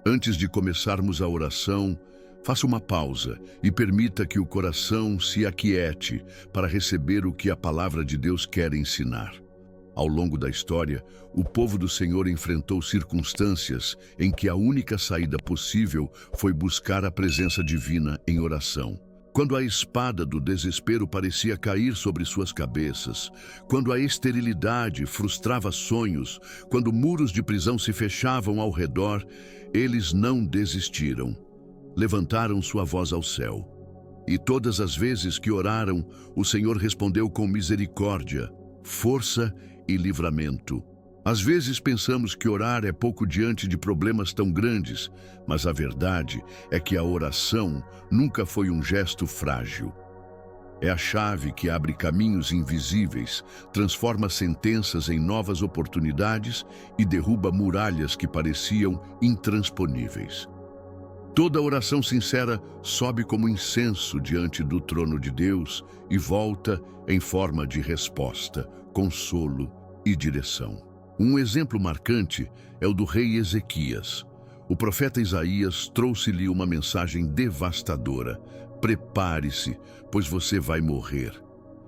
Antes de começarmos a oração, faça uma pausa e permita que o coração se aquiete para receber o que a palavra de Deus quer ensinar. Ao longo da história, o povo do Senhor enfrentou circunstâncias em que a única saída possível foi buscar a presença divina em oração. Quando a espada do desespero parecia cair sobre suas cabeças, quando a esterilidade frustrava sonhos, quando muros de prisão se fechavam ao redor, eles não desistiram. Levantaram sua voz ao céu. E todas as vezes que oraram, o Senhor respondeu com misericórdia, força e livramento. Às vezes pensamos que orar é pouco diante de problemas tão grandes, mas a verdade é que a oração nunca foi um gesto frágil. É a chave que abre caminhos invisíveis, transforma sentenças em novas oportunidades e derruba muralhas que pareciam intransponíveis. Toda oração sincera sobe como incenso diante do trono de Deus e volta em forma de resposta, consolo e direção. Um exemplo marcante é o do rei Ezequias. O profeta Isaías trouxe-lhe uma mensagem devastadora. Prepare-se, pois você vai morrer.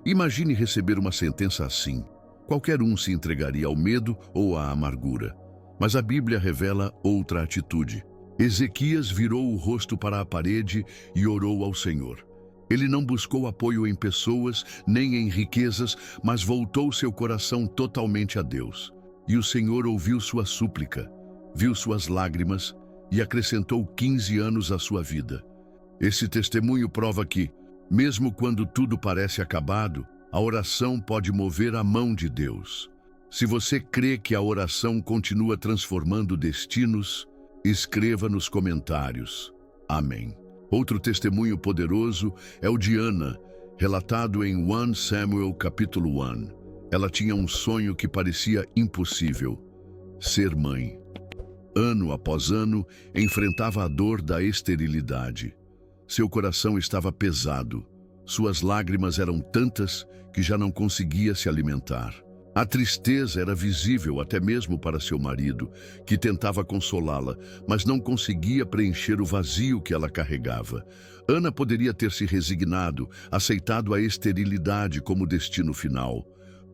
Imagine receber uma sentença assim. Qualquer um se entregaria ao medo ou à amargura. Mas a Bíblia revela outra atitude. Ezequias virou o rosto para a parede e orou ao Senhor. Ele não buscou apoio em pessoas, nem em riquezas, mas voltou seu coração totalmente a Deus. E o Senhor ouviu sua súplica, viu suas lágrimas e acrescentou 15 anos à sua vida. Esse testemunho prova que, mesmo quando tudo parece acabado, a oração pode mover a mão de Deus. Se você crê que a oração continua transformando destinos, escreva nos comentários. Amém. Outro testemunho poderoso é o de Ana, relatado em 1 Samuel capítulo 1. Ela tinha um sonho que parecia impossível: ser mãe. Ano após ano, enfrentava a dor da esterilidade. Seu coração estava pesado. Suas lágrimas eram tantas que já não conseguia se alimentar. A tristeza era visível até mesmo para seu marido, que tentava consolá-la, mas não conseguia preencher o vazio que ela carregava. Ana poderia ter se resignado, aceitado a esterilidade como destino final.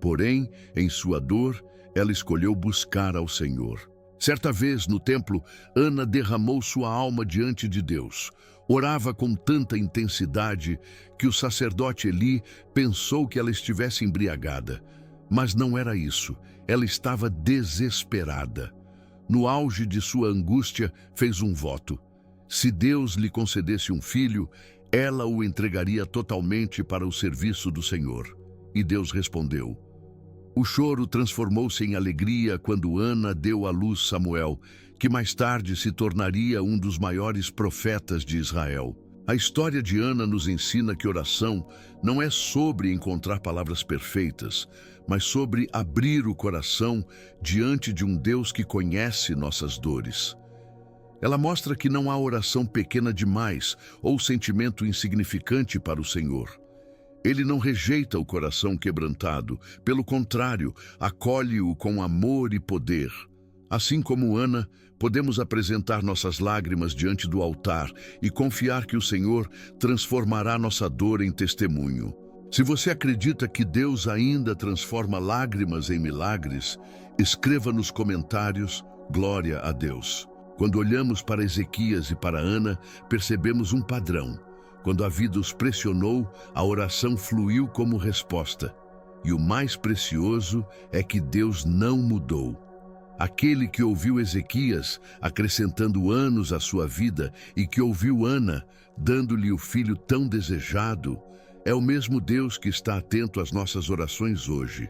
Porém, em sua dor, ela escolheu buscar ao Senhor. Certa vez, no templo, Ana derramou sua alma diante de Deus. Orava com tanta intensidade que o sacerdote Eli pensou que ela estivesse embriagada. Mas não era isso. Ela estava desesperada. No auge de sua angústia, fez um voto. Se Deus lhe concedesse um filho, ela o entregaria totalmente para o serviço do Senhor. E Deus respondeu. O choro transformou-se em alegria quando Ana deu à luz Samuel, que mais tarde se tornaria um dos maiores profetas de Israel. A história de Ana nos ensina que oração não é sobre encontrar palavras perfeitas, mas sobre abrir o coração diante de um Deus que conhece nossas dores. Ela mostra que não há oração pequena demais ou sentimento insignificante para o Senhor. Ele não rejeita o coração quebrantado, pelo contrário, acolhe-o com amor e poder. Assim como Ana, podemos apresentar nossas lágrimas diante do altar e confiar que o Senhor transformará nossa dor em testemunho. Se você acredita que Deus ainda transforma lágrimas em milagres, escreva nos comentários, glória a Deus. Quando olhamos para Ezequias e para Ana, percebemos um padrão. Quando a vida os pressionou, a oração fluiu como resposta. E o mais precioso é que Deus não mudou. Aquele que ouviu Ezequias, acrescentando anos à sua vida, e que ouviu Ana, dando-lhe o filho tão desejado, é o mesmo Deus que está atento às nossas orações hoje.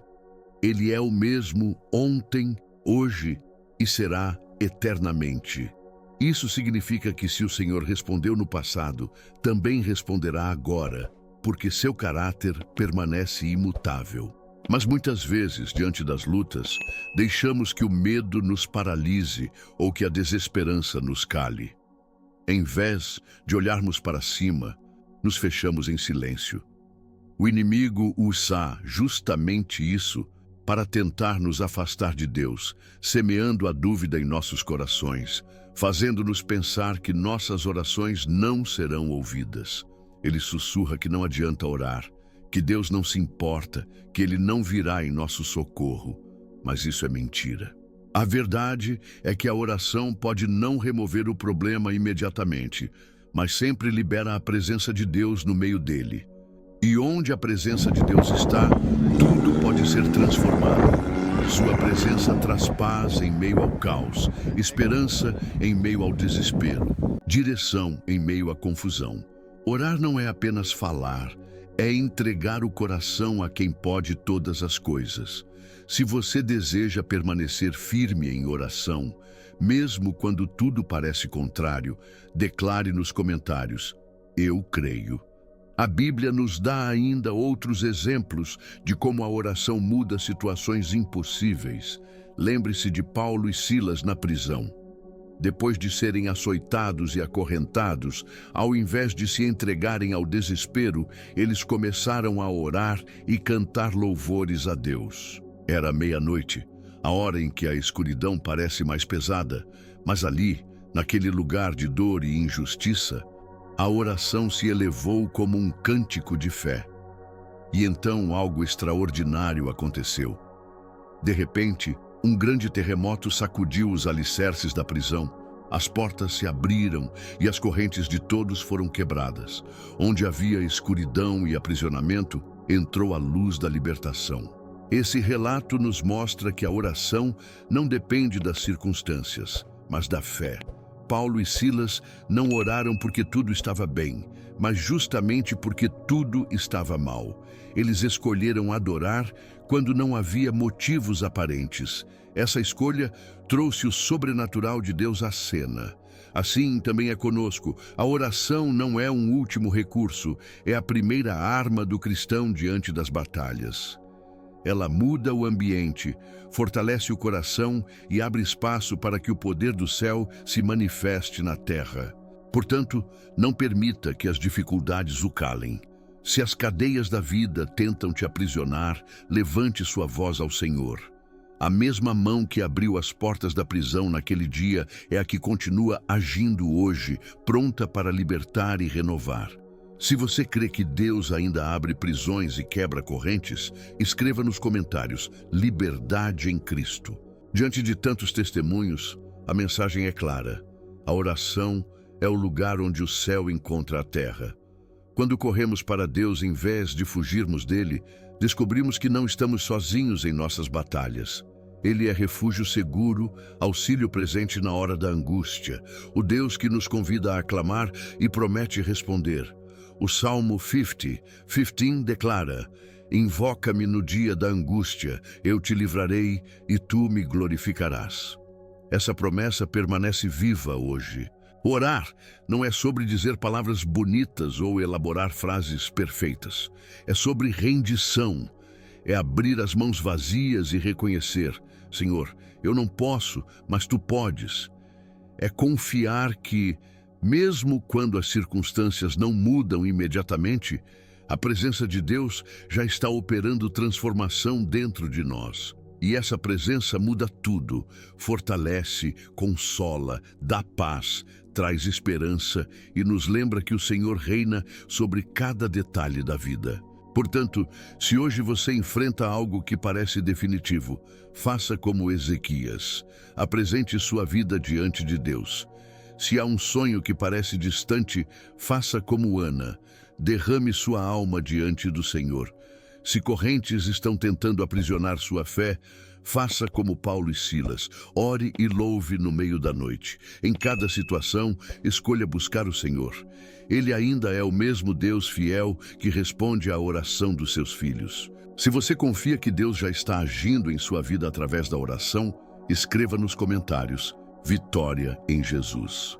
Ele é o mesmo ontem, hoje e será eternamente. Isso significa que se o Senhor respondeu no passado, também responderá agora, porque seu caráter permanece imutável. Mas muitas vezes, diante das lutas, deixamos que o medo nos paralise ou que a desesperança nos cale. Em vez de olharmos para cima, nos fechamos em silêncio. O inimigo usa justamente isso para tentar nos afastar de Deus, semeando a dúvida em nossos corações, fazendo-nos pensar que nossas orações não serão ouvidas. Ele sussurra que não adianta orar, que Deus não se importa, que Ele não virá em nosso socorro. Mas isso é mentira. A verdade é que a oração pode não remover o problema imediatamente, mas sempre libera a presença de Deus no meio dele. E onde a presença de Deus está, tudo pode ser transformado. Sua presença traz paz em meio ao caos, esperança em meio ao desespero, direção em meio à confusão. Orar não é apenas falar, é entregar o coração a quem pode todas as coisas. Se você deseja permanecer firme em oração, mesmo quando tudo parece contrário, declare nos comentários: eu creio. A Bíblia nos dá ainda outros exemplos de como a oração muda situações impossíveis. Lembre-se de Paulo e Silas na prisão. Depois de serem açoitados e acorrentados, ao invés de se entregarem ao desespero, eles começaram a orar e cantar louvores a Deus. Era meia-noite, a hora em que a escuridão parece mais pesada, mas ali, naquele lugar de dor e injustiça, a oração se elevou como um cântico de fé. E então algo extraordinário aconteceu. De repente, um grande terremoto sacudiu os alicerces da prisão. As portas se abriram e as correntes de todos foram quebradas. Onde havia escuridão e aprisionamento, entrou a luz da libertação. Esse relato nos mostra que a oração não depende das circunstâncias, mas da fé. Paulo e Silas não oraram porque tudo estava bem, mas justamente porque tudo estava mal. Eles escolheram adorar quando não havia motivos aparentes. Essa escolha trouxe o sobrenatural de Deus à cena. Assim também é conosco. A oração não é um último recurso, é a primeira arma do cristão diante das batalhas. Ela muda o ambiente, fortalece o coração e abre espaço para que o poder do céu se manifeste na terra. Portanto, não permita que as dificuldades o calem. Se as cadeias da vida tentam te aprisionar, levante sua voz ao Senhor. A mesma mão que abriu as portas da prisão naquele dia é a que continua agindo hoje, pronta para libertar e renovar. Se você crê que Deus ainda abre prisões e quebra correntes, escreva nos comentários: liberdade em Cristo. Diante de tantos testemunhos, a mensagem é clara. A oração é o lugar onde o céu encontra a terra. Quando corremos para Deus em vez de fugirmos dele, descobrimos que não estamos sozinhos em nossas batalhas. Ele é refúgio seguro, auxílio presente na hora da angústia, o Deus que nos convida a aclamar e promete responder. O Salmo 15 declara: invoca-me no dia da angústia, eu te livrarei e tu me glorificarás. Essa promessa permanece viva hoje. Orar não é sobre dizer palavras bonitas ou elaborar frases perfeitas. É sobre rendição. É abrir as mãos vazias e reconhecer: Senhor, eu não posso, mas tu podes. É confiar que, mesmo quando as circunstâncias não mudam imediatamente, a presença de Deus já está operando transformação dentro de nós. E essa presença muda tudo, fortalece, consola, dá paz, traz esperança e nos lembra que o Senhor reina sobre cada detalhe da vida. Portanto, se hoje você enfrenta algo que parece definitivo, faça como Ezequias. Apresente sua vida diante de Deus. Se há um sonho que parece distante, faça como Ana. Derrame sua alma diante do Senhor. Se correntes estão tentando aprisionar sua fé, faça como Paulo e Silas. Ore e louve no meio da noite. Em cada situação, escolha buscar o Senhor. Ele ainda é o mesmo Deus fiel que responde à oração dos seus filhos. Se você confia que Deus já está agindo em sua vida através da oração, escreva nos comentários: Vitória em Jesus.